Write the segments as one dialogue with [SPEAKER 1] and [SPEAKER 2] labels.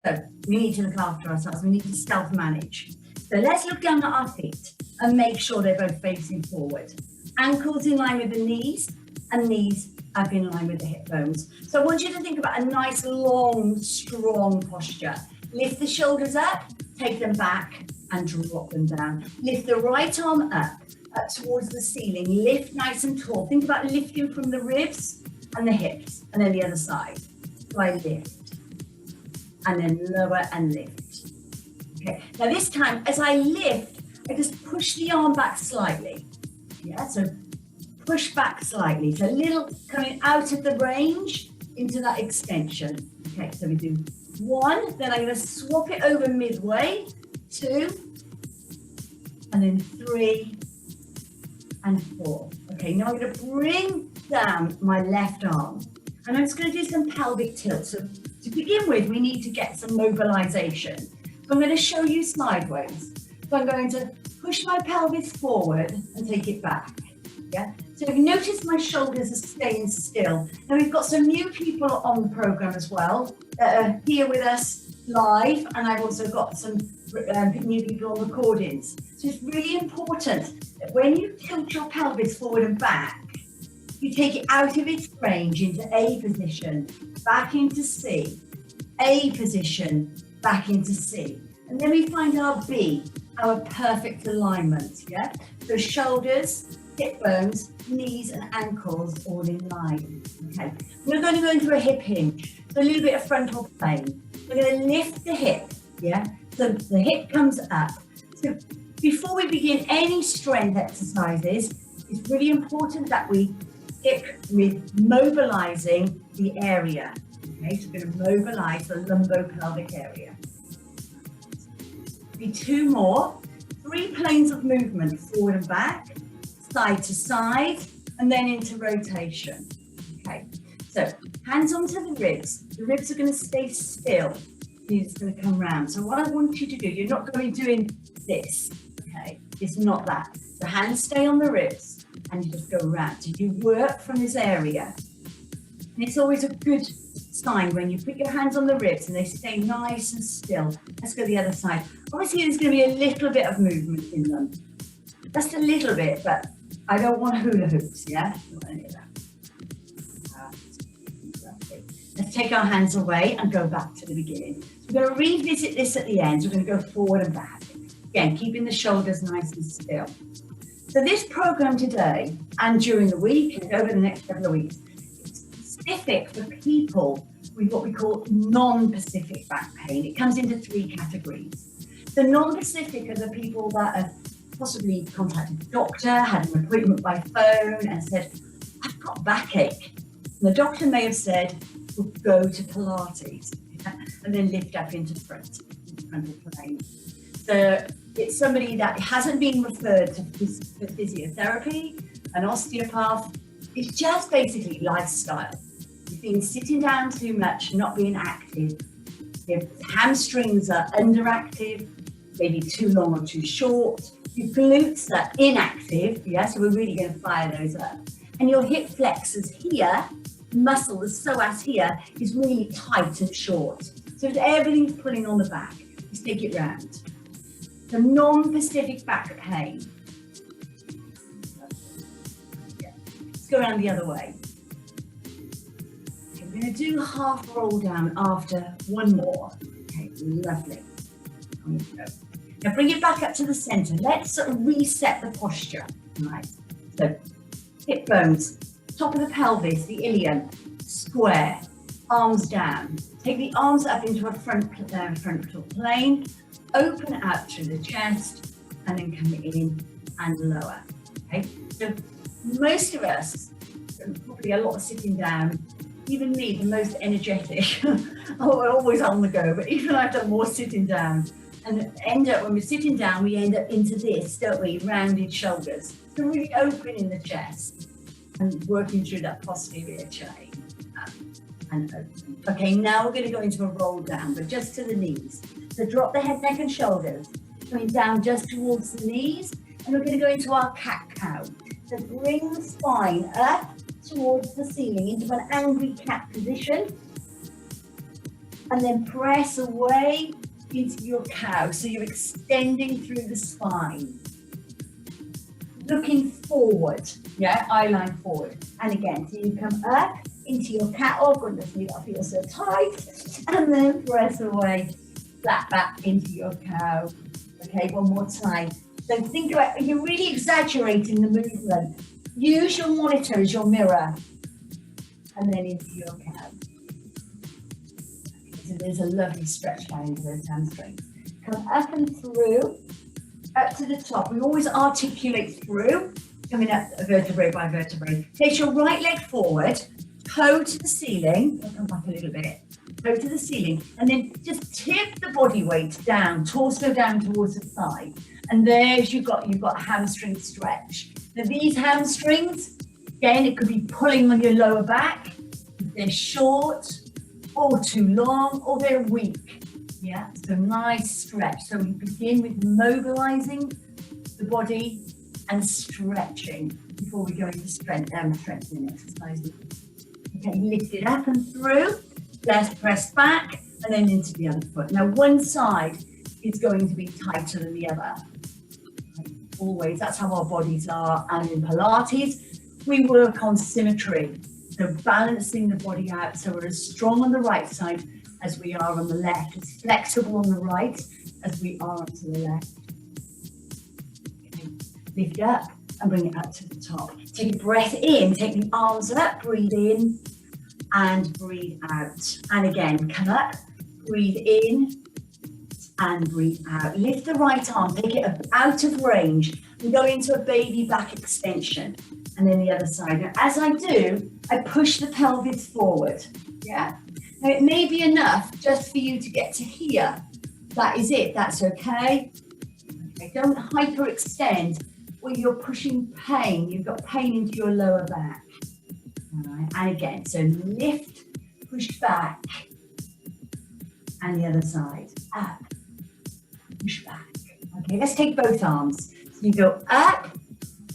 [SPEAKER 1] So we need to look after ourselves. We need to self-manage. So let's look down at our feet and make sure they're both facing forward. Ankles in line with the knees and knees up in line with the hip bones. So I want you to think about a nice, long, strong posture. Lift the shoulders up, take them back and drop them down. Lift the right arm up towards the ceiling. Lift nice and tall. Think about lifting from the ribs and the hips and then the other side. So I lift and then lower and lift. Okay, now this time as I lift, I just push the arm back slightly. Yeah, so push back slightly. So a little coming out of the range into that extension. Okay, so we do 1, then I'm going to swap it over midway, 2, and then 3 and 4. Okay, now I'm going to bring down my left arm and I'm just going to do some pelvic tilt. So to begin with, we need to get some mobilization. So I'm going to show you sideways. So I'm going to push my pelvis forward and take it back. Yeah. So if you notice my shoulders are staying still. Now we've got some new people on the program as well that are here with us live, and I've also got some new people on recordings. So it's really important that when you tilt your pelvis forward and back, you take it out of its range into A position, back into C, A position, back into C. And then we find our B, our perfect alignment, yeah? So shoulders, hip bones, knees and ankles all in line, okay? We're going to go into a hip hinge, so a little bit of frontal plane. We're going to lift the hip, yeah? So the hip comes up. So before we begin any strength exercises, it's really important that we stick with mobilizing the area, okay? So we're going to mobilize the lumbo-pelvic area. Be 2 more, 3 planes of movement, forward and back, side to side, and then into rotation. Okay, so hands onto the ribs. The ribs are going to stay still. You're just going to come round. So what I want you to do, you're not going to be doing this, okay? It's not that. The hands stay on the ribs and you just go around. So you work from this area. And it's always a good sign when you put your hands on the ribs and they stay nice and still. Let's go the other side. Obviously, there's going to be a little bit of movement in them. Just a little bit, but I don't want hula hoops, yeah? Not any of that. Let's take our hands away and go back to the beginning. We're going to revisit this at the end. We're going to go forward and back. Again, keeping the shoulders nice and still. So this program today and during the week and over the next couple of weeks, it's specific for people with what we call non-specific back pain. It comes into 3 categories. The non-specific are the people that have possibly contacted a doctor, had an appointment by phone and said, I've got backache. And the doctor may have said, well, go to Pilates and then lift up into frontal plane. So it's somebody that hasn't been referred to physiotherapy, an osteopath. It's just basically lifestyle. You've been sitting down too much, not being active. Your hamstrings are underactive, maybe too long or too short. Your glutes are inactive, yeah, so we're really going to fire those up. And your hip flexors here, muscle, the psoas here, is really tight and short. So if everything's pulling on the back, just take it round. The non-specific back pain. Yeah. Let's go around the other way. Okay, we're going to do half roll down after 1 more. Okay, lovely. Now bring it back up to the center. Let's sort of reset the posture. Right. So hip bones, top of the pelvis, the ilium, square, arms down. Take the arms up into a frontal plane, open out through the chest, and then come in and lower. Okay. So most of us, probably a lot of sitting down, even me, the most energetic, always on the go, but even I've done more sitting down. And end up, when we're sitting down, we end up into this, don't we? Rounded shoulders. So really opening the chest and working through that posterior chain and open. Okay, now we're going to go into a roll down, but just to the knees. So drop the head, neck and shoulders, going down just towards the knees. And we're going to go into our cat-cow. So bring the spine up towards the ceiling into an angry cat position. and then press away into your cow. So you're extending through the spine. Looking forward, yeah, eye line forward. And again, so you come up into your cat. Oh goodness me, that feels so tight. And then press away, flat back into your cow. Okay, one more time. So think about, you're really exaggerating the movement. Use your monitor as your mirror. And then into your cow. Okay, so there's a lovely stretch down into those hamstrings. Come up and through, up to the top. We always articulate through, coming up vertebrae by vertebrae. Place your right leg forward, toe to the ceiling. I'll come back a little bit. Toe to the ceiling, and then just tip the body weight down, torso down towards the side. And there's you've got hamstring stretch. Now these hamstrings, again, it could be pulling on your lower back. If they're short or too long, or they're weak. Yeah, so nice stretch. So we begin with mobilizing the body and stretching before we go into strengthening exercises. Okay, lift it up and through. Let's press back and then into the other foot. Now one side is going to be tighter than the other. Always, that's how our bodies are. And in Pilates, we work on symmetry. So balancing the body out so we're as strong on the right side as we are on the left, as flexible on the right as we are onto the left. Okay. Lift it up and bring it up to the top. Take a breath in, take the arms up, breathe in and breathe out. And again, come up, breathe in and breathe out. Lift the right arm, take it out of range and go into a baby back extension. And then the other side. Now, as I do, I push the pelvis forward. Yeah. Now, it may be enough just for you to get to here. That is it. That's okay. Okay. Don't hyperextend where you're pushing pain. You've got pain into your lower back. All right. And again, so lift, push back, and the other side. Up, push back. Okay. Let's take both arms. So you go up.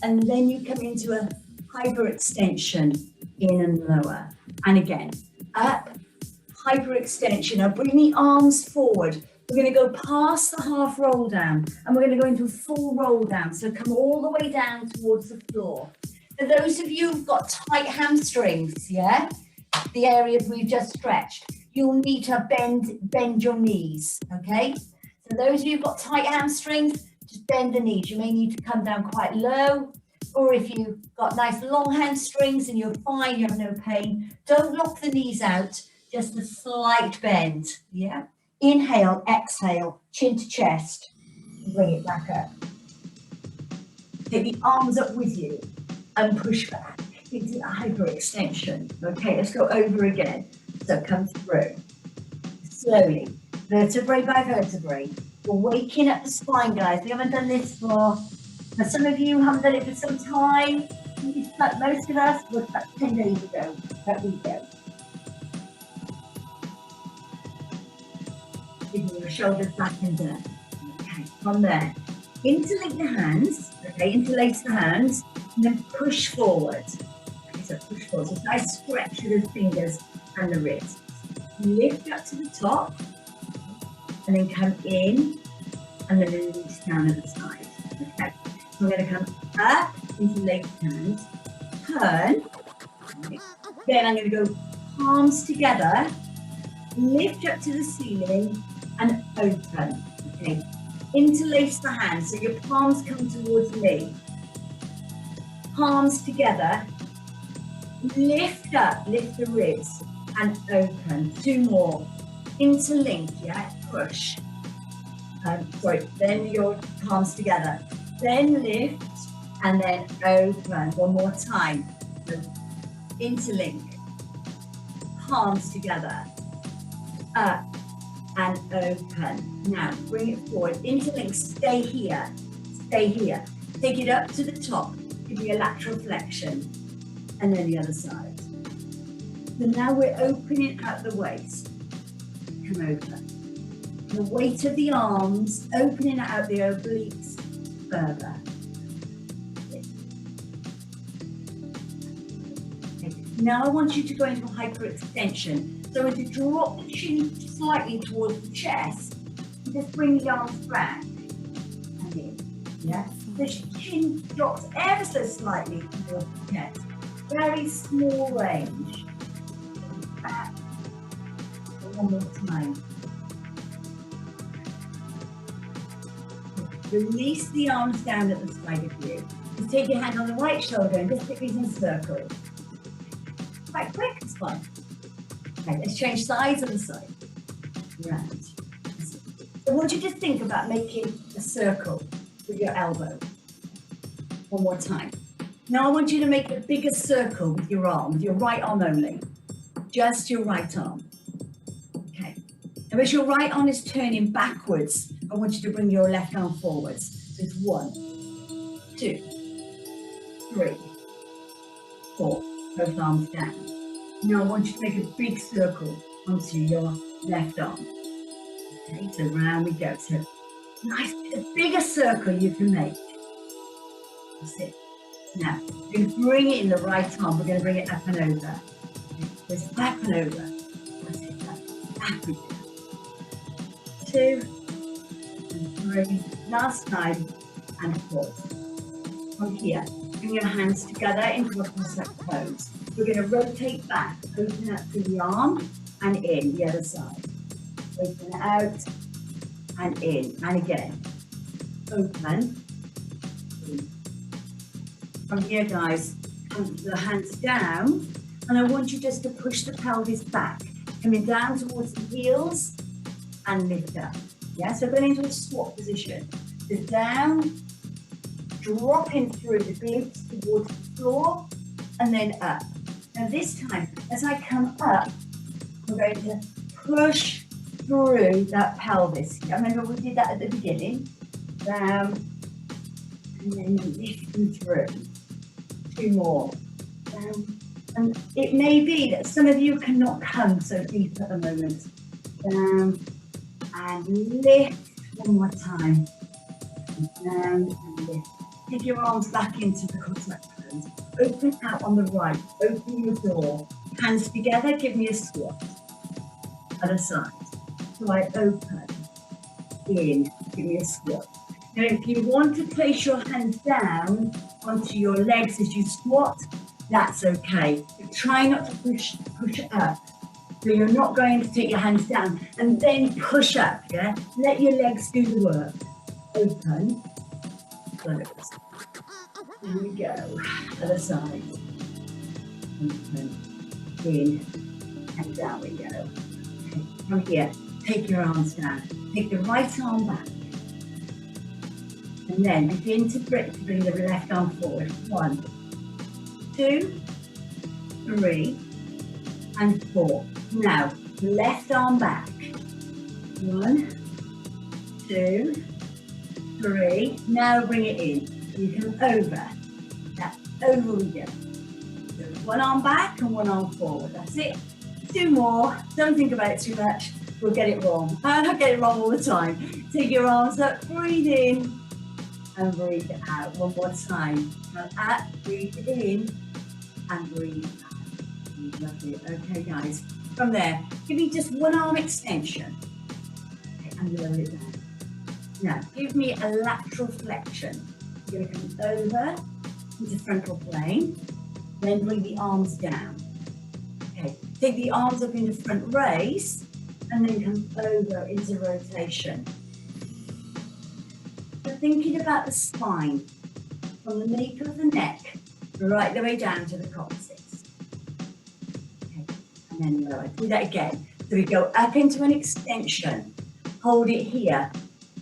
[SPEAKER 1] And then you come into a hyperextension, in and lower. And again, up, hyperextension. Now bring the arms forward. We're going to go past the half roll down and we're going to go into a full roll down. So come all the way down towards the floor. For those of you who've got tight hamstrings, yeah, the area we've just stretched, you'll need to bend your knees, okay? So those of you who've got tight hamstrings, just bend the knees. You may need to come down quite low, or if you've got nice long hamstrings and you're fine, you have no pain, don't lock the knees out, just a slight bend, yeah? Inhale, exhale, chin to chest, and bring it back up. Take the arms up with you and push back into a hyperextension. Okay, let's go over again. So come through, slowly, vertebrae by vertebrae. We're waking up the spine, guys. We haven't done this for some of you haven't done it for some time. Most of us was about 10 days ago that we go. Giving your shoulders back and down. Okay, from there. Interlink the hands, okay, interlace the hands, and then push forward. Okay, so push forward. So nice stretch with the fingers and the wrists. Lift up to the top, and then come in, and then release down at the side. Okay, so we're going to come up into left hand, turn, okay. Then I'm going to go palms together, lift up to the ceiling, and open. Okay, interlace the hands, so your palms come towards me. Palms together, lift up, lift the ribs, and open. Two more. Interlink, yeah, push. Then your palms together. Then lift and then open. One more time. So interlink. Palms together. Up and open. Now bring it forward. Interlink, stay here. Stay here. Take it up to the top. Give me a lateral flexion. And then the other side. So now we're opening out the waist. Come over. The weight of the arms, opening out the obliques further. Okay. Now I want you to go into a hyperextension. So as you drop the chin slightly towards the chest, you just bring the arms back and in. Yeah. The chin drops ever so slightly towards the chest. Very small range. Back. One more time. Release the arms down at the side of you. Just take your hand on the right shoulder and just put these in circles. Quite quick, it's fun. Okay, let's change sides on the side. Right. So I want you to think about making a circle with your elbow. One more time. Now I want you to make a bigger circle with your arm, with your right arm only. Just your right arm. Okay. Now as your right arm is turning backwards, I want you to bring your left arm forwards. So it's 1, 2, 3, 4. Both arms down. Now I want you to make a big circle onto your left arm. Okay, so round we go. So nice, a bigger circle you can make. That's it. Now, we're going to bring it in the right arm. We're going to bring it up and over. Just up and over. That's it. Up we go. 2 and 3. Last time and 4. From here, bring your hands together into a cossack pose. We're going to rotate back, open up through the arm and in the other side. Open it out and in, and again. Open. In. From here, guys, come the hands down, and I want you just to push the pelvis back, coming down towards the heels and lift up. Yeah, so going into a squat position. So down, dropping through the glutes towards the floor, and then up. Now this time, as I come up, I'm going to push through that pelvis. Remember we did that at the beginning. Down, and then lifting through. 2 more. Down. And it may be that some of you cannot come so deep at the moment. Down, and lift one more time. Down, and lift. Take your arms back into the cossack pose. Open out on the right. Open your door. Hands together. Give me a squat. Other side. So I open. In. Give me a squat. Now, if you want to place your hands down onto your legs as you squat, that's okay. But try not to push up. So you're not going to take your hands down and then push up. Yeah. Let your legs do the work. Open. Close. Here we go. Other side. Open. In. And down we go. Okay. From here, take your arms down. Take the right arm back. And then begin to bring the left arm forward. 1, 2, 3, and 4. Now, left arm back. 1, 2, 3. Now bring it in. You come over. That's over we go. So 1 arm back and 1 arm forward. That's it. 2 more. Don't think about it too much. We'll get it wrong. I get it wrong all the time. Take your arms up, breathe in, and breathe out. 1 more time. Come up, breathe in, and breathe out. Lovely. Okay, guys. From there, give me just 1 arm extension. Okay, and lower it down. Now, give me a lateral flexion. You're going to come over into frontal plane, then bring the arms down. Okay, take the arms up into front raise, and then come over into rotation. So thinking about the spine, from the nape of the neck, right the way down to the coccyx. Okay, and then lower. Do that again. So we go up into an extension, hold it here,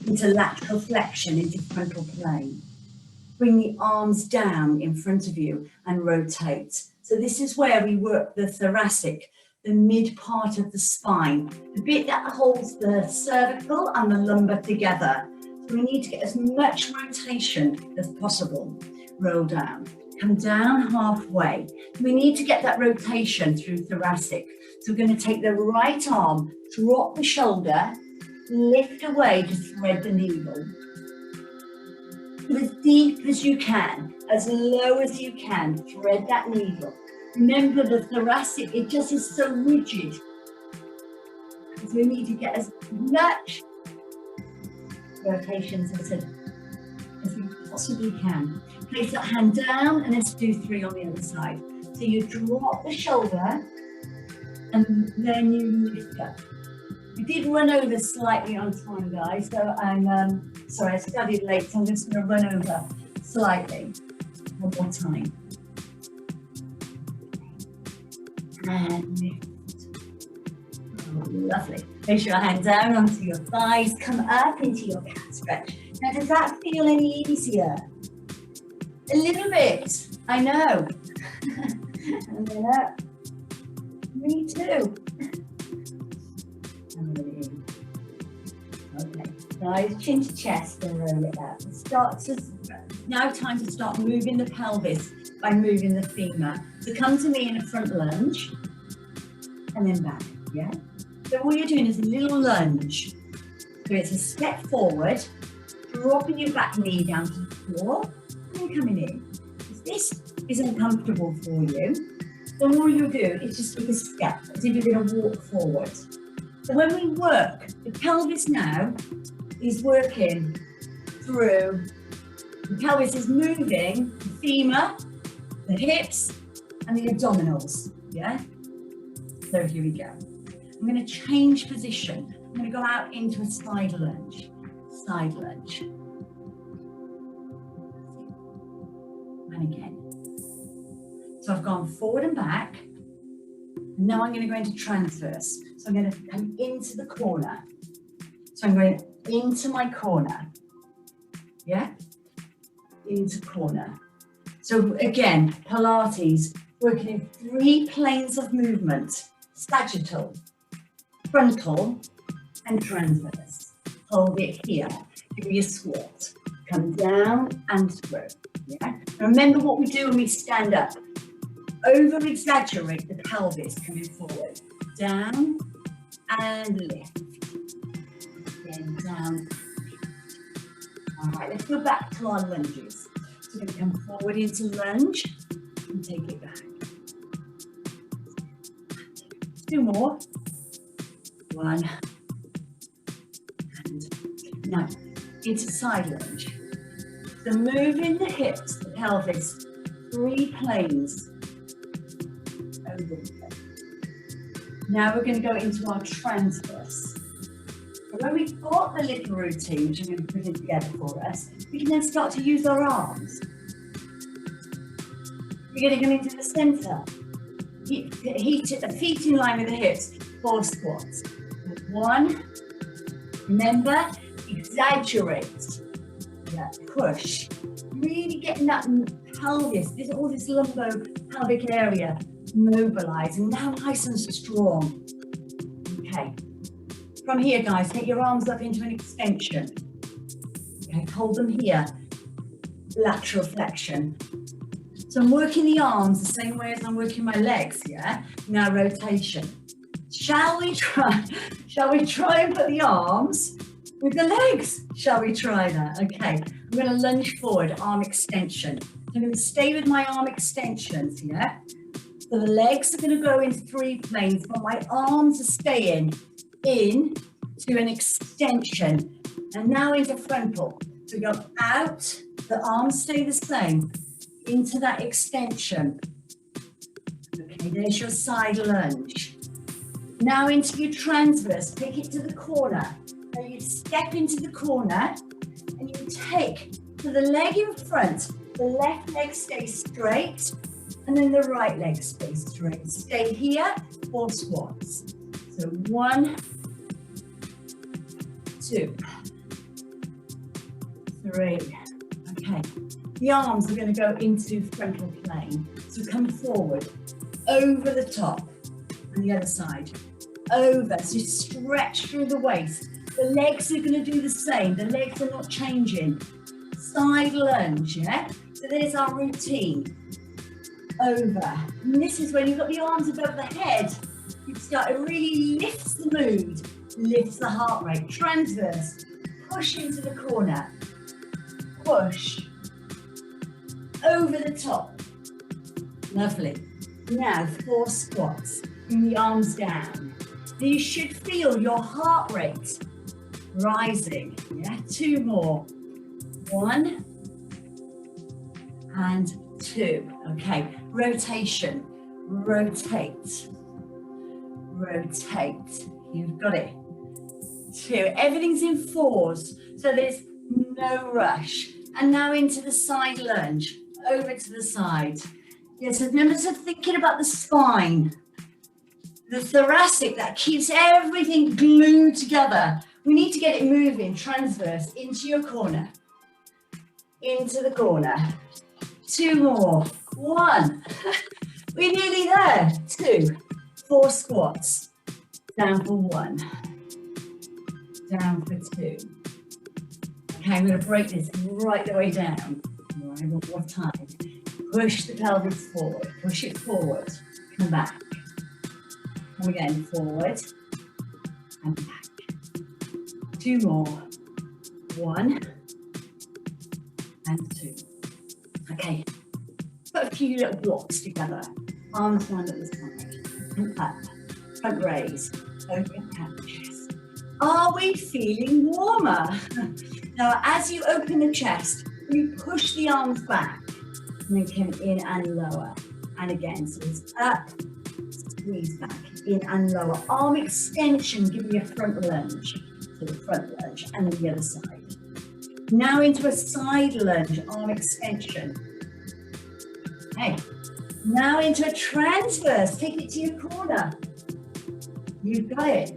[SPEAKER 1] into lateral flexion, into frontal plane. Bring the arms down in front of you and rotate. So this is where we work the thoracic, the mid part of the spine, the bit that holds the cervical and the lumbar together. So we need to get as much rotation as possible. Roll down, come down halfway. We need to get that rotation through thoracic. So we're going to take the right arm, drop the shoulder, lift away to thread the needle. As deep as you can, as low as you can, thread that needle. Remember the thoracic, it just is so rigid. So we need to get as much rotations as we possibly can. Place that hand down and let's do 3 on the other side. So you drop the shoulder and then you lift up. We did run over slightly on time, guys, so I'm sorry, I studied late, so I'm just going to run over slightly. One more time. And lift. Oh, lovely. Place your hand down onto your thighs, come up into your cat stretch. Now, does that feel any easier? A little bit, I know. And then up. Me too. Okay, guys, chin to chest and roll it out. Now time to start moving the pelvis by moving the femur. So come to me in a front lunge and then back, yeah? So all you're doing is a little lunge. So it's a step forward, dropping your back knee down to the floor, and then coming in. If this is uncomfortable for you, then all you do is just take a step, as if you're going to walk forward. So when we work, the pelvis now is working through, the pelvis is moving the femur, the hips, and the abdominals, yeah? So here we go. I'm going to change position. I'm going to go out into a side lunge. Side lunge. And again. So I've gone forward and back. And now I'm going to go into transverse. So I'm going to come into the corner. So I'm going into my corner. Yeah? Into corner. So again, Pilates, working in 3 planes of movement. Sagittal, frontal, and transverse. Hold it here. Give me a squat. Come down and through. Yeah? Remember what we do when we stand up. Over-exaggerate the pelvis coming forward. Down and lift. Then down. All right, let's go back to our lunges. So we're going to come forward into lunge and take it back. 2 more. 1. And now into side lunge. So moving the hips, the pelvis, 3 planes. Now we're going to go into our transverse. So when we've got the little routine, which I'm going to put it together for us, we can then start to use our arms. We're going to come into the centre. Feet in line with the hips, 4 squats. 1, remember, exaggerate, yeah, push. Really getting that pelvis, all this lumbo pelvic area, mobilize, and now nice and strong. Okay, from here guys, take your arms up into an extension. Okay, hold them here, lateral flexion. So I'm working the arms the same way as I'm working my legs, yeah? Now rotation. Shall we try and put the arms with the legs? Shall we try that? Okay, I'm going to lunge forward, arm extension. I'm going to stay with my arm extensions, yeah? So the legs are going to go in 3 planes, but my arms are staying in to an extension. And now into frontal. So we go out, the arms stay the same, into that extension. Okay, there's your side lunge. Now into your transverse, take it to the corner. Now you step into the corner and you take to the leg in front, the left leg stays straight and then the right leg stays straight. Stay here, 4 squats. So 1, 2, 3. Okay, the arms are going to go into frontal plane. So come forward, over the top, and the other side. Over, so stretch through the waist. The legs are going to do the same. The legs are not changing. Side lunge, yeah? So there's our routine. Over. And this is when you've got the arms above the head. You start, it really lifts the mood, lifts the heart rate. Transverse. Push into the corner. Push. Over the top. Lovely. Now 4 squats. Bring the arms down. You should feel your heart rate rising. Yeah, 2 more. 1 and 2. Okay, rotation. Rotate. Rotate. You've got it. 2. Everything's in 4s, so there's no rush. And now into the side lunge. Over to the side. Yes, remember to thinking about the spine. The thoracic that keeps everything glued together. We need to get it moving transverse into your corner. Into the corner. 2 more. 1. We're nearly there. 2. 4 squats. Down for 1. Down for 2. Okay, I'm going to break this right the way down. All right, one more time. Push the pelvis forward. Push it forward. Come back. And again, forward and back. 2 more. 1 and 2. Okay, put a few little blocks together. Arms down at the side and up. Front raise. Open out chest. Are we feeling warmer? Now, as you open the chest, you push the arms back and then come in and lower. And again, so it's up, squeeze back, in and lower. Arm extension, give me a front lunge. So the front lunge and then the other side. Now into a side lunge, arm extension. Okay. Now into a transverse, take it to your corner. You've got it.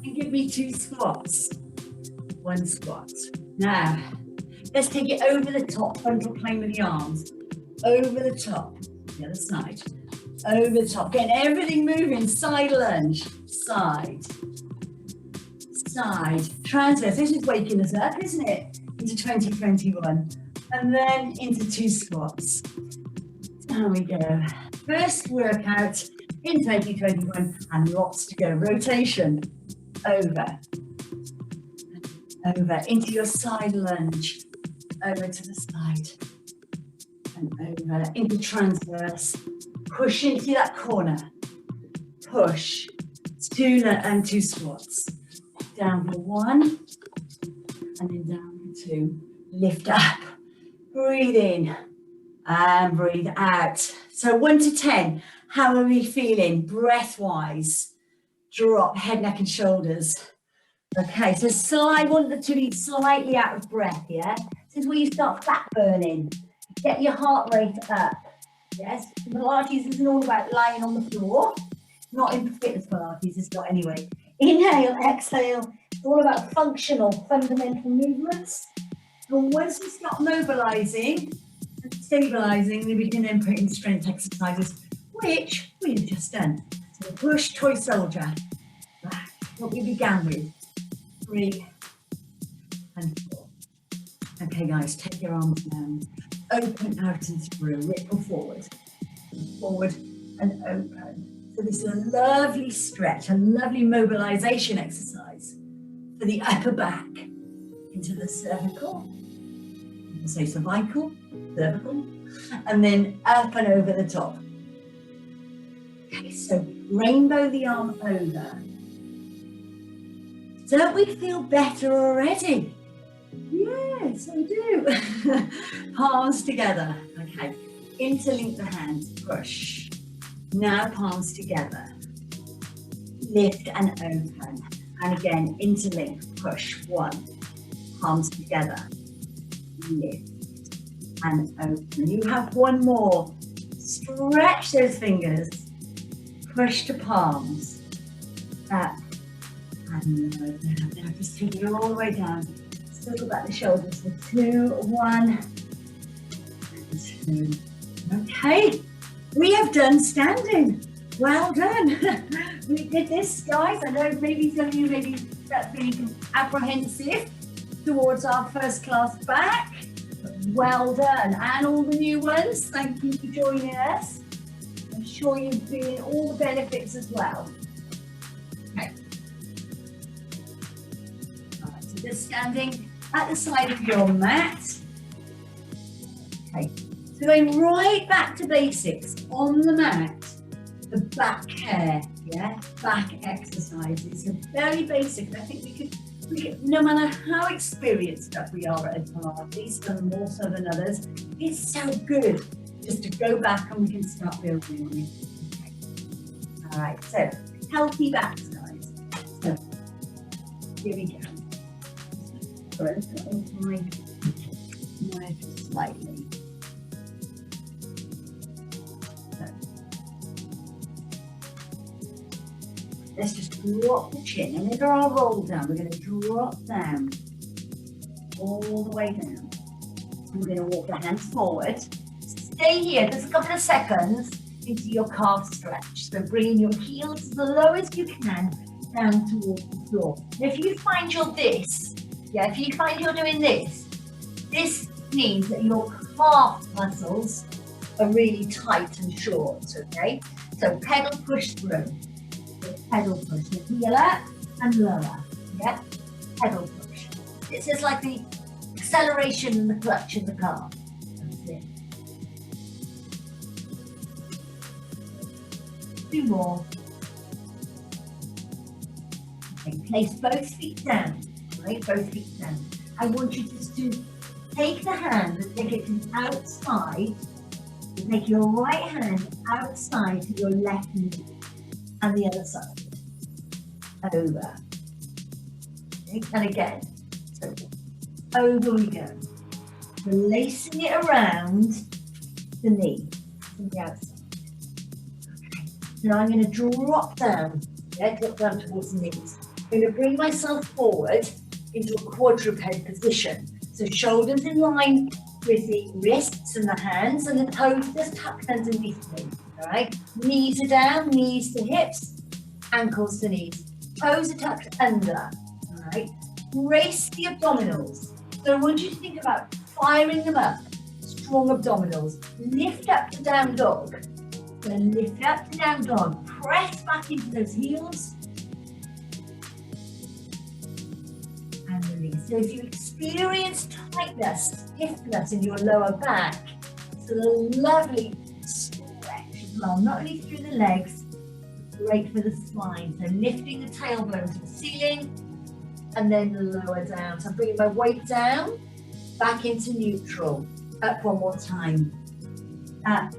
[SPEAKER 1] And give me 2 squats. 1 squat. Now, let's take it over the top, frontal plane with the arms. Over the top, the other side. Over the top, getting everything moving, side lunge, side, side, transverse. This is waking us up, isn't it? Into 2021. And then into 2 squats. There we go. First workout in 2021 and lots to go. Rotation, over, over, into your side lunge, over to the side, and over, into transverse. Push into that corner. Push. 2 and 2 squats. Down for 1, and then down for 2. Lift up. Breathe in and breathe out. So 1 to 10. How are we feeling breath-wise? Drop head, neck, and shoulders. Okay, so I want it to be slightly out of breath, yeah? This is where you start fat burning. Get your heart rate up. Yes, Pilates isn't all about lying on the floor. Not in fitness Pilates, it's not anyway. Inhale, exhale. It's all about functional, fundamental movements. And once we start mobilizing and stabilizing, then we can then put in strength exercises, which we've just done. So push, toy soldier. Back, what we began with. 3 and 4. Okay, guys, take your arms down. Open out and through, ripple forward and open. So this is a lovely stretch, a lovely mobilization exercise for the upper back into the cervical, so cervical, cervical, and then up and over the top. Okay, so rainbow the arm over. Don't we feel better already? Yes, I do. Palms together. Okay. Interlink the hands. Push. Now palms together. Lift and open. And again, interlink. Push. 1. Palms together. Lift and open. You have 1 more. Stretch those fingers. Push to palms. Up and open. Now just take it all the way down. Circle back the shoulders for 2, 1, and 2. Okay, we have done standing. Well done. We did this, guys. I know maybe some of you maybe that's feeling apprehensive towards our first class back. But well done. And all the new ones, thank you for joining us. I'm sure you're feeling all the benefits as well. Okay. All right, so just standing at the side of your mat. Okay, so going right back to basics on the mat, the back hair, yeah, back exercises. So very basic. I think we could, no matter how experienced that we are at Pilates, some more so than others, it's so good just to go back and we can start building on it. Okay. All right, so healthy backs, guys. So here we go. Sorry, my slightly. Let's just drop the chin, and with our roll down, we're going to drop down, all the way down. I'm going to walk the hands forward. Stay here just a couple of seconds into your calf stretch. So bringing your heels as low as you can down towards the floor. Now, if you find you're if you find you're doing this means that your calf muscles are really tight and short, okay? So pedal push through. Pedal push, the heel up and lower, yeah? Pedal push. It's just like the acceleration and the clutch in the calf. That's it. 2 more. Okay, place both feet down, right? Both feet down. I want you just to take the hand and take it to the outside. Take your right hand outside to your left knee. And the other side, over, okay. And again, so over we go, releasing it around the knee, from the outside. Okay. Now I'm going to drop down, drop down towards the knees. I'm going to bring myself forward into a quadruped position, so shoulders in line with the wrists and the hands, and the toes just tucked underneath me. All right, knees are down, knees to hips, ankles to knees, toes are tucked under. All right, brace the abdominals. So I want you to think about firing them up. Strong abdominals. Lift up to down dog. Then lift up to down dog. Press back into those heels. And release. So if you experience tightness, stiffness in your lower back, it's a lovely long, not only through the legs, great for the spine. So lifting the tailbone to the ceiling and then lower down. So I'm bringing my weight down, back into neutral. Up one more time. Up.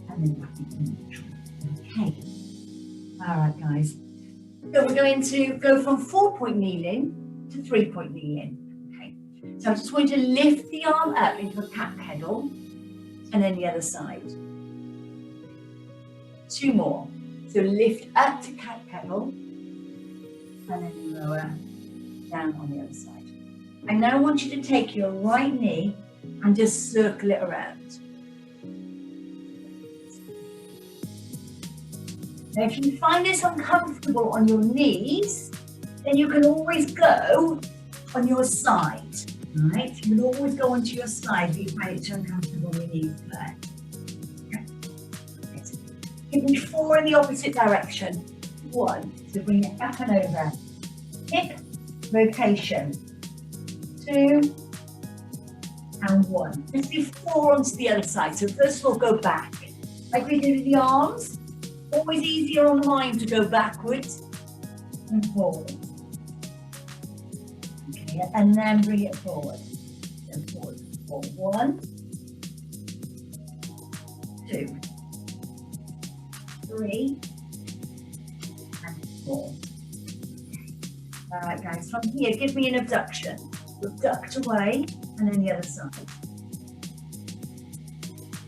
[SPEAKER 1] And then back into neutral. Okay. All right, guys. So we're going to go from 4-point kneeling to 3-point kneeling. Okay. So I just want you to lift the arm up into a cat pedal. And then the other side. 2 more. So lift up to cat pedal and then lower down on the other side. I now want you to take your right knee and just circle it around. Now if you find this uncomfortable on your knees, then you can always go on your side. Right, so you can always go onto your side if you find it too uncomfortable on your knees there. Okay. Right. Give me 4 in the opposite direction. 1, so bring it up and over. Hip rotation. 2 and 1. Let's do 4 onto the other side. So first of all, go back. Like we did with the arms. Always easier on the mind to go backwards and forward. And then bring it forward. So forward. 1, 2, 3, and 4. All right, guys. From here, give me an abduction. Abduct away, and then the other side.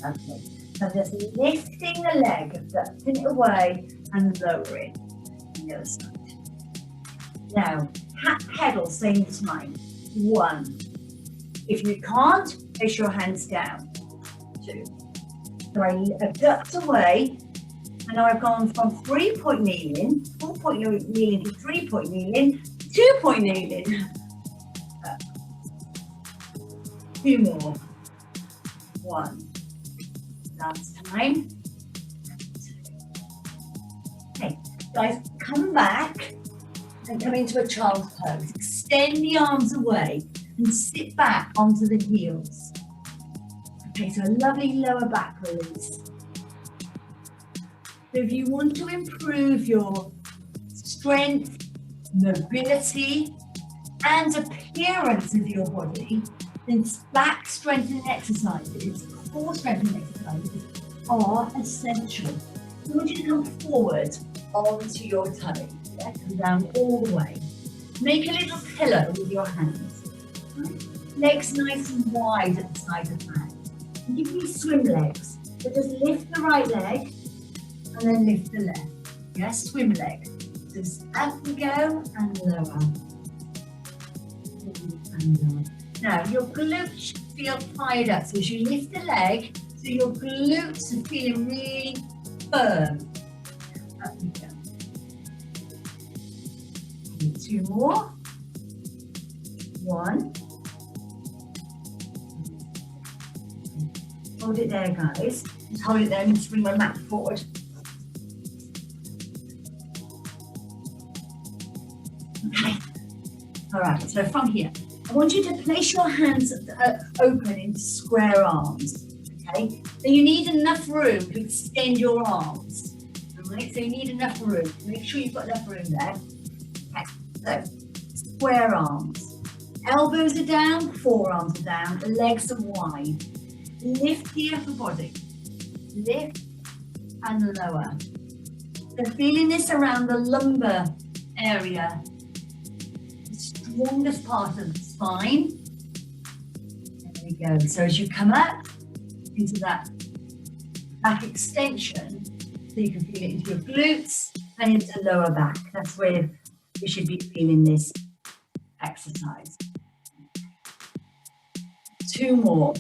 [SPEAKER 1] Okay. So just lifting the leg, abducting it away, and lowering on the other side. Now, cat pedal, same time. 1. If you can't, place your hands down. 2. So I abduct away, and now I've gone from 3-point kneeling, 4-point kneeling to 3-point kneeling, 2-point kneeling. Up. 2 more. 1. Last time. 2. Okay, guys, come back. And come into a child's pose. Extend the arms away and sit back onto the heels. Okay, so a lovely lower back release. So if you want to improve your strength, mobility, and appearance of your body, then back strengthening exercises, core strengthening exercises are essential. I want you to come forward onto your tummy. Yeah? Come down all the way. Make a little pillow with your hands. Right? Legs nice and wide at the side of the mat. And give me swim legs. So just lift the right leg and then lift the left. Yes, swim leg. Just up we go and lower. And lower. Now your glutes should feel fired up. So as you lift the leg, so your glutes are feeling really firm. Up we go. Two more. One. Hold it there, guys. Just hold it there and just bring my mat forward. Okay. All right, so from here, I want you to place your hands open into square arms. Okay, so you need enough room to extend your arms. All right, so you need enough room. Make sure you've got enough room there. Okay, so square arms. Elbows are down, forearms are down, the legs are wide. Lift the upper body. Lift and lower. So feeling this around the lumbar area, the strongest part of the spine. There we go. So as you come up into that back extension, so you can feel it into your glutes and into lower back. That's where you should be feeling this exercise. Two more.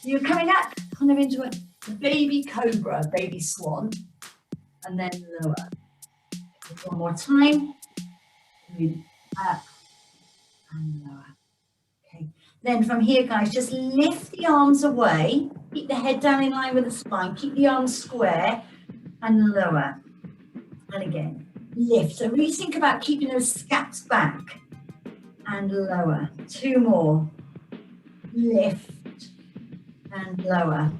[SPEAKER 1] You're coming up kind of into a baby cobra, baby swan, and then lower. One more time. Up and lower. Okay. Then from here, guys, just lift the arms away. Keep the head down in line with the spine. Keep the arms square and lower. And again, lift. So really think about keeping those scaps back and lower. Two more. Lift and lower.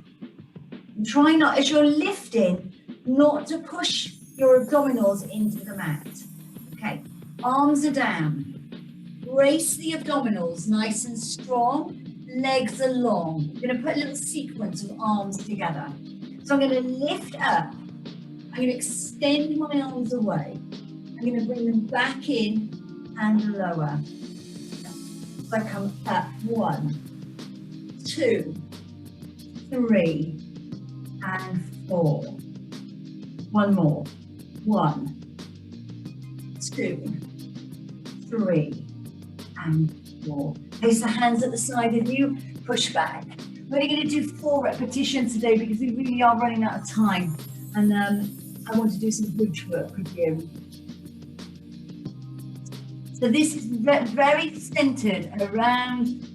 [SPEAKER 1] And try not, as you're lifting, not to push your abdominals into the mat. Okay, arms are down. Brace the abdominals nice and strong. Legs are long. I'm going to put a little sequence of arms together. So I'm going to lift up. I'm going to extend my arms away. I'm going to bring them back in and lower. So I come up. 1, 2, 3, and 4. One more. 1, 2, 3, and 4. Place the hands at the side of you, push back. We're only going to do 4 repetitions today because we really are running out of time. And I want to do some bridge work with you. So this is very centered around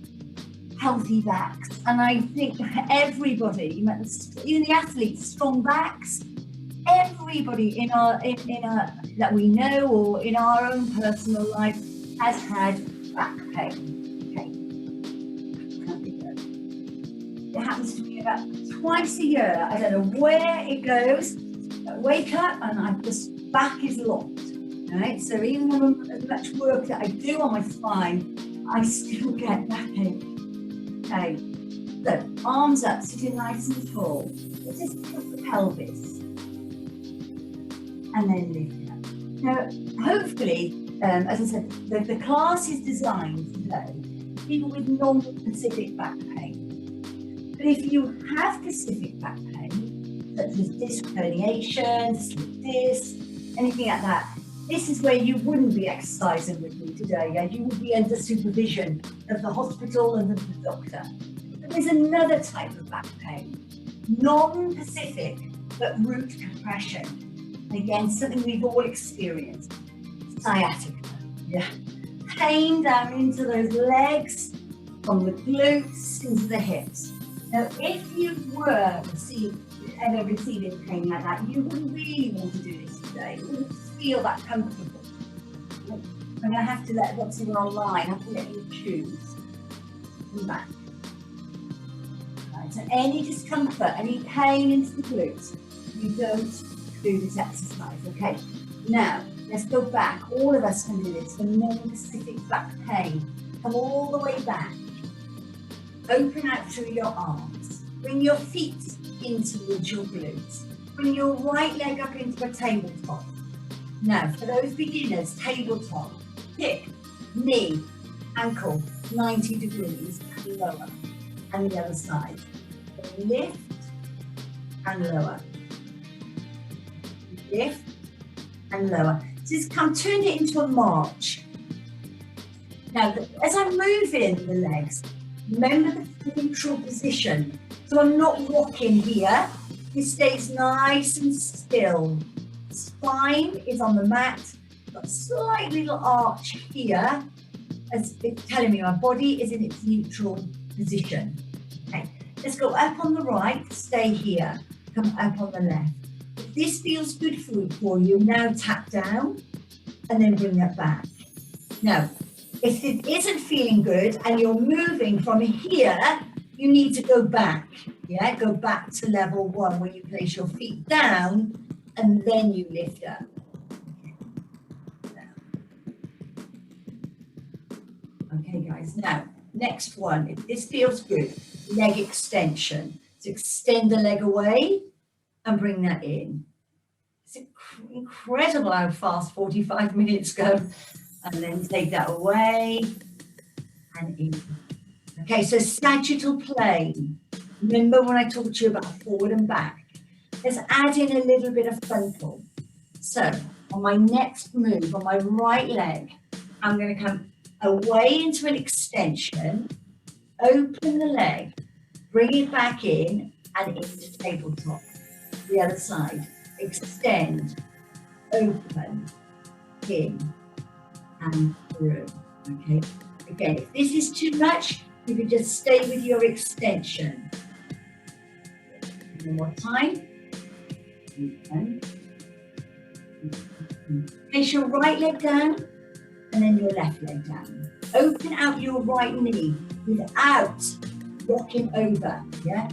[SPEAKER 1] healthy backs. And I think everybody, even the athletes, strong backs, everybody in our that we know or in our own personal life has had back pain. It happens to me about twice a year. I don't know where it goes. I wake up and the back is locked. Right? So even with as much work that I do on my spine, I still get back pain. Okay. So arms up, sitting nice and tall. Just tilt the pelvis. And then lift it up. Now, hopefully, as I said, the class is designed today for people with non-specific back pain. But if you have specific back pain, such as disc herniation, slip disc, anything like that, this is where you wouldn't be exercising with me today. Yeah? You would be under supervision of the hospital and of the doctor. But there's another type of back pain, non-specific, but root compression. And again, something we've all experienced, sciatica. Yeah. Pain down into those legs, from the glutes into the hips. Now, if you were ever receiving pain like that, you wouldn't really want to do this today. You wouldn't feel that comfortable. I'm going to have to let what's in online, I have to let you choose. Come back. Right, so any discomfort, any pain into the glutes, you don't do this exercise, okay? Now, let's go back. All of us can do this for non-specific back pain. Come all the way back. Open out through your arms. Bring your feet in towards your glutes. Bring your right leg up into a tabletop. Now, for those beginners, tabletop, hip, knee, ankle, 90 degrees and lower. And the other side. Lift and lower. Lift and lower. So just turn it into a march. Now, as I'm moving the legs, remember the neutral position. So I'm not rocking here. This stays nice and still. Spine is on the mat. Got a slight little arch here, as it's telling me my body is in its neutral position. Okay, let's go up on the right, stay here. Come up on the left. If this feels good for you, now tap down and then bring that back. Now, if it isn't feeling good and you're moving from here, you need to go back. Yeah, go back to level 1 where you place your feet down and then you lift up. Okay, guys. Now, next one. If this feels good, leg extension. So extend the leg away and bring that in. It's incredible how fast 45 minutes go. And then take that away and in. Okay, so sagittal plane. Remember when I talked to you about forward and back? Let's add in a little bit of frontal. So on my next move, on my right leg, I'm going to come away into an extension, open the leg, bring it back in and into tabletop. The other side, extend, open, in and through. Okay, again, if this is too much, you can just stay with your extension. One more time. Open. Place your right leg down and then your left leg down. Open out your right knee without rocking over. Yeah.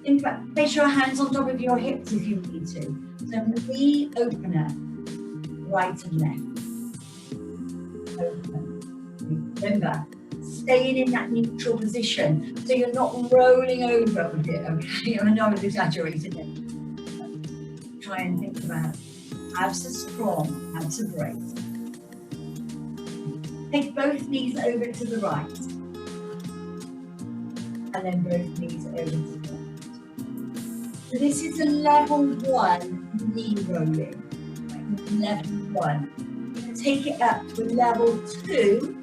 [SPEAKER 1] In fact, place your hands on top of your hips if you need to. So knee opener, right and left. Open. Remember, staying in that neutral position so you're not rolling over with it. Okay, I know I've exaggerated it. Try and think about abs are strong, abs are great. Take both knees over to the right. And then both knees over to the left. So this is a level 1 knee rolling. Right? Level 1. You can take it up to a level 2,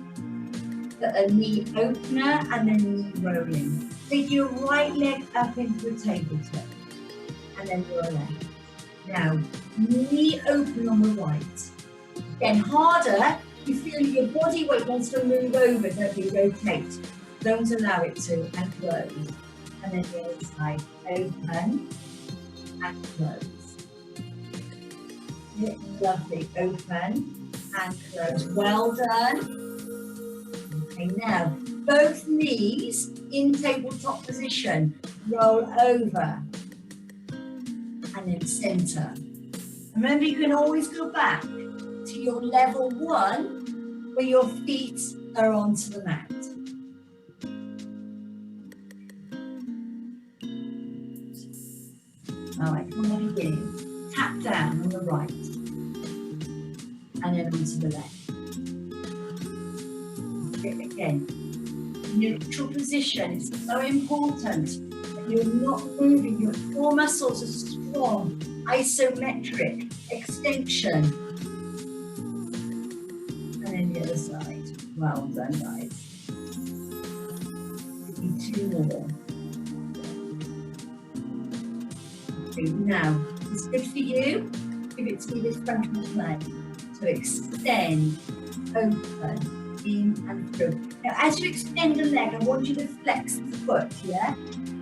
[SPEAKER 1] a knee opener and then knee rolling. Take your right leg up into a tabletop. And then your left. Now, knee open on the right. Again, harder, you feel your body weight wants to move over, don't you? Rotate. Don't allow it to, and close. And then the other side, open and close. Lovely, open and close. Well done. Okay, now, both knees in tabletop position. Roll over. And then center. Remember, you can always go back to your level 1 where your feet are onto the mat. All right, from the beginning, tap down on the right and then onto the left. Again, neutral position is so important. You're not moving, your core muscles are strong, isometric, extension. And then the other side. Well done, guys. Give me 2 more. Okay, now, it's good for you. Give it to me this frontal plane. So extend, open, in and through. Now, as you extend the leg, I want you to flex the foot, yeah?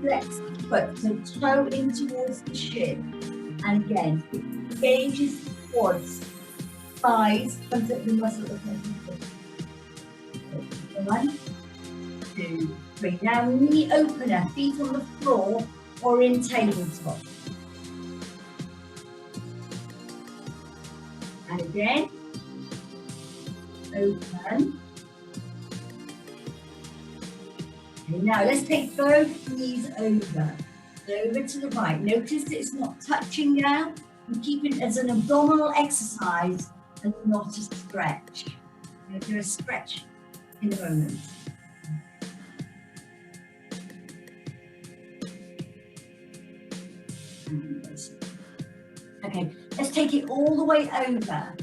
[SPEAKER 1] Flex the foot, so toe in towards the shin. And again, it engages the quads, thighs, front of the muscle of the front of the foot. 1, 2, 3. Now, knee opener, feet on the floor or in tabletop. And again, open. Okay, now let's take both knees over to the right. Notice that it's not touching now. And keep it as an abdominal exercise and not a stretch. I'm going to do a stretch in a moment. Okay, let's take it all the way over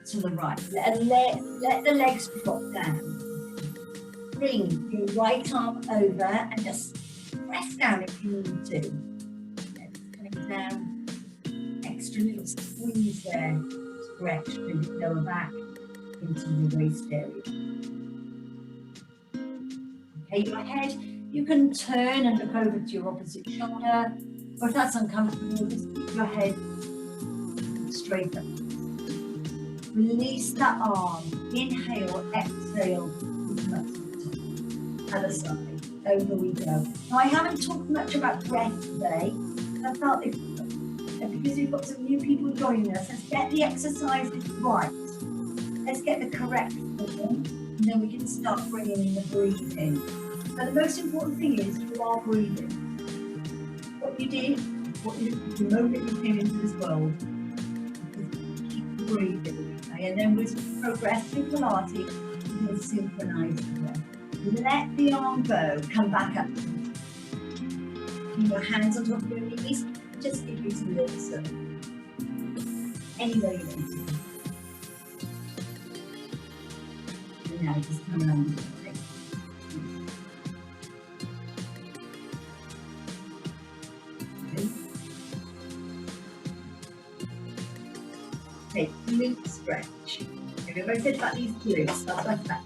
[SPEAKER 1] to the right. Let the legs drop down. Bring your right arm over and just press down if you need to. Coming down, extra little squeeze there. Stretch, maybe lower back into the waist area. Okay, your head, you can turn and look over to your opposite shoulder, or if that's uncomfortable, just keep your head straight up. Release that arm. Inhale, exhale. Other side. Over we go. Now, I haven't talked much about breath today. I felt because we've got some new people joining us, let's get the exercises right. Let's get the correct form, and then we can start bringing in the breathing. And the most important thing is you are breathing. What you did, the moment you came into this world, keep breathing. Okay? And then with progress through Pilates, you can synchronize the breath. Let the arm go, come back up. Keep your hands on top of your knees, just give you some little circle. Anywhere you want to. And now just come around. Okay, glute stretch. Remember I said about these glutes, that's like that.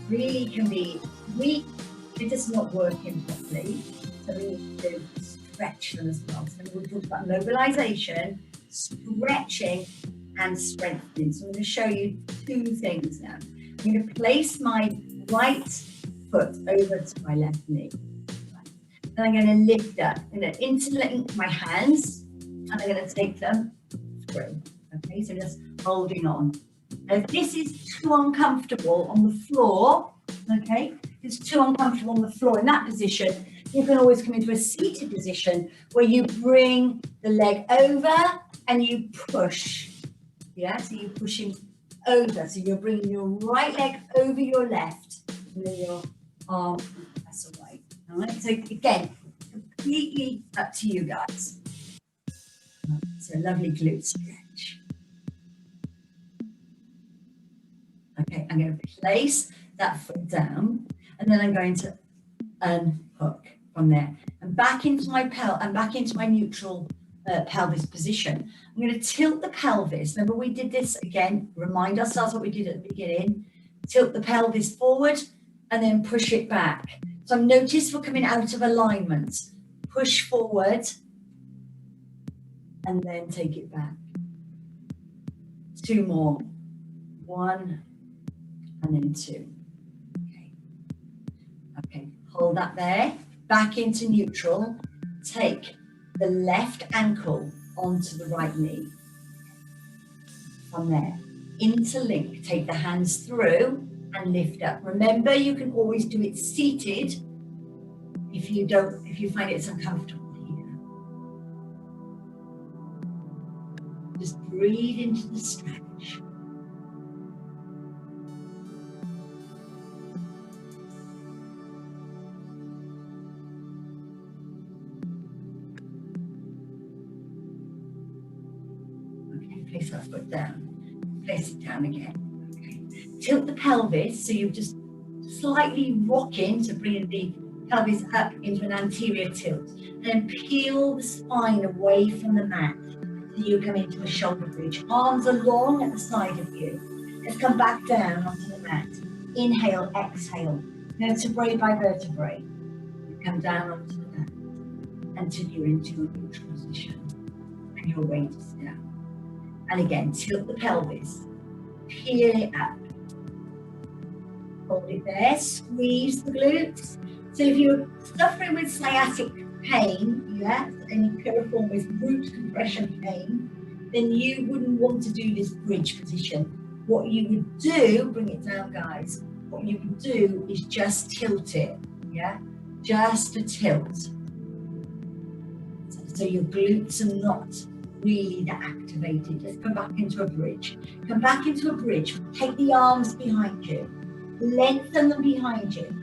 [SPEAKER 1] Really can be weak, they're just not working properly, so we need to stretch them as well. So we'll talk about mobilization, stretching and strengthening. So I'm going to show you two things now. I'm going to place my right foot over to my left knee. Then I'm going to lift up, I'm going to interlink my hands and I'm going to take them through. Okay, so just holding on. Now, if this is too uncomfortable on the floor, okay, if it's too uncomfortable on the floor in that position, you can always come into a seated position where you bring the leg over and you push. Yeah, so you're pushing over. So you're bringing your right leg over your left and then your arm press away. All right, so again, completely up to you guys. So lovely glute stretch. Okay, I'm going to place that foot down and then I'm going to unhook from there and back into my neutral pelvis position. I'm going to tilt the pelvis. Remember we did this again, remind ourselves what we did at the beginning. Tilt the pelvis forward and then push it back. So notice we're coming out of alignment. Push forward and then take it back. Two more. One and then two. Okay, hold that there. Back into neutral. Take the left ankle onto the right knee. From there, interlink. Take the hands through and lift up. Remember, you can always do it seated if you find it's uncomfortable here. Just breathe into the stretch. Place that foot down, place it down again. Okay. Tilt the pelvis, so you're just slightly rocking to bring the pelvis up into an anterior tilt. And then peel the spine away from the mat so you come into a shoulder bridge. Arms are long at the side of you. Let's come back down onto the mat. Inhale, exhale, vertebrae by vertebrae. You come down onto the mat until you're into a neutral position and your weight is down. And again, tilt the pelvis, peel it up. Hold it there, squeeze the glutes. So if you're suffering with sciatic pain, yeah, any piriform with root compression pain, then you wouldn't want to do this bridge position. What you would do, bring it down guys, what you would do is just tilt it, yeah? Just a tilt. So your glutes are not really that activated. Just come back into a bridge. Come back into a bridge. Take the arms behind you. Lengthen them behind you.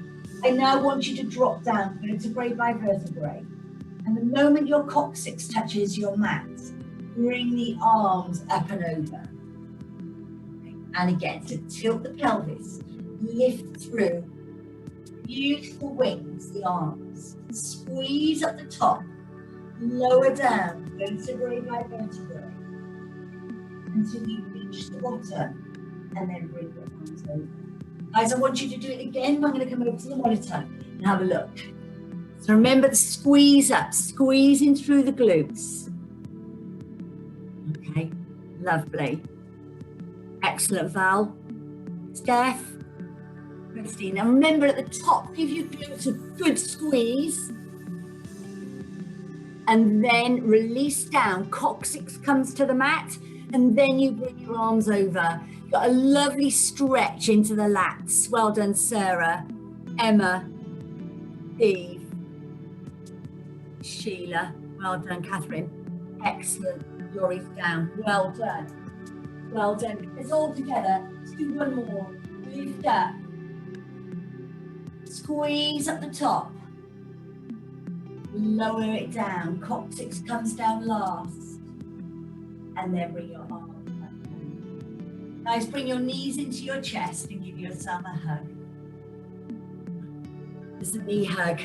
[SPEAKER 1] I now want you to drop down, vertebrae by vertebrae. And the moment your coccyx touches your mat, bring the arms up and over. And again, so tilt the pelvis, lift through. Beautiful wings, the arms. Squeeze at the top, lower down, vertebrae by vertebrae, until you reach the bottom, and then bring your arms over. Guys, I want you to do it again. I'm going to come over to the monitor and have a look. So remember the squeeze up, squeezing through the glutes. Okay, lovely. Excellent, Val. Steph. Christine. Now remember at the top, give your glutes a good squeeze. And then release down. Coccyx comes to the mat. And then you bring your arms over. Got a lovely stretch into the lats. Well done, Sarah, Emma, Steve, Sheila. Well done, Catherine. Excellent. Laurie's down. Well done. Well done. It's all together. Let's do one more. Lift up. Squeeze at the top. Lower it down. Coccyx comes down last. And then bring your arms back down. Guys, bring your knees into your chest and give yourself a hug. Just a knee hug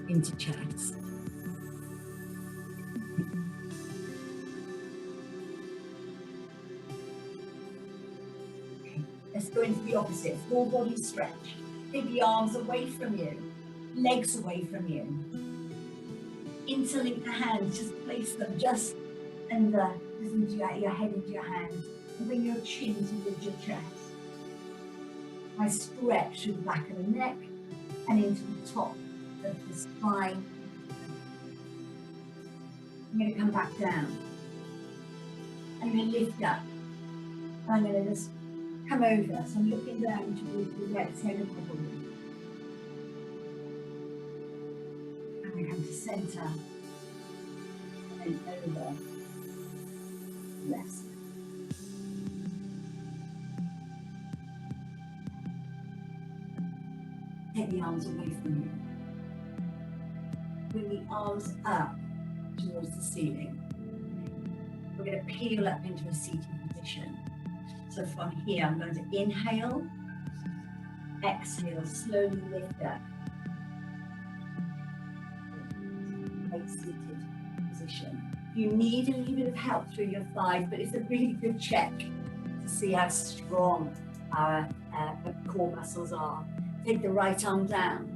[SPEAKER 1] into chest. Okay, let's go into the opposite. Full body stretch. Take the arms away from you, legs away from you. Interlink the hands, just place them just under, just into your head into your hands. And bring your chin towards your chest. I stretch through the back of the neck and into the top of the spine. I'm going to come back down. I'm going to lift up. I'm going to just come over. So I'm looking down towards the right side of my body. I'm going to come to center and over. Left. Take the arms away from you. Bring the arms up towards the ceiling. We're going to peel up into a seated position. So from here, I'm going to inhale, exhale, slowly lift up. A seated position. You need a little bit of help through your thighs, but it's a really good check to see how strong our core muscles are. Take the right arm down,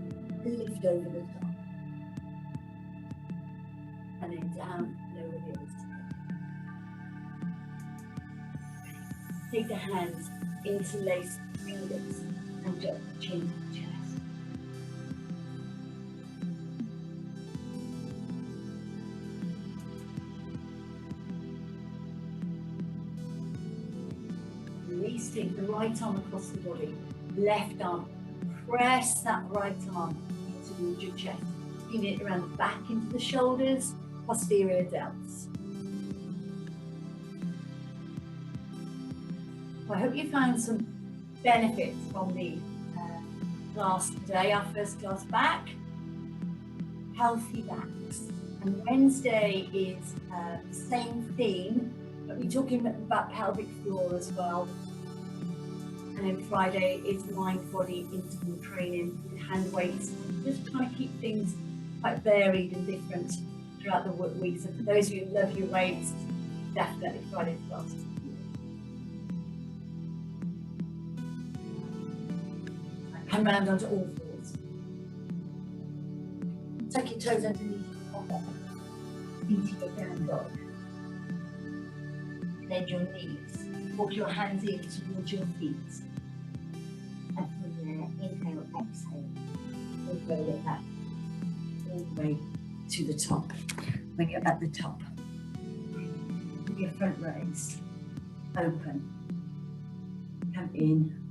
[SPEAKER 1] lift over the top, and then down, lower the other side. Take the hands, interlace the fingers, and drop the chin to the chest. Releasing the right arm across the body, left arm. Press that right arm towards your chest. Bring it around the back into the shoulders, posterior delts. I hope you found some benefits from the class today, our first class back. Healthy backs. And Wednesday is the same theme, but we're talking about pelvic floor as well. And then Friday is mind body interval training with hand weights. Just trying to keep things quite varied and different throughout the week. So for those of you who love your weights, definitely Friday's class. Come round onto all fours. Tuck your toes underneath your collar into your down dog. Bend your knees. Walk your hands in towards your feet. And from there, inhale, exhale. We'll roll it up all the way to the top. When you're at the top, of your front raise. Open. Come in.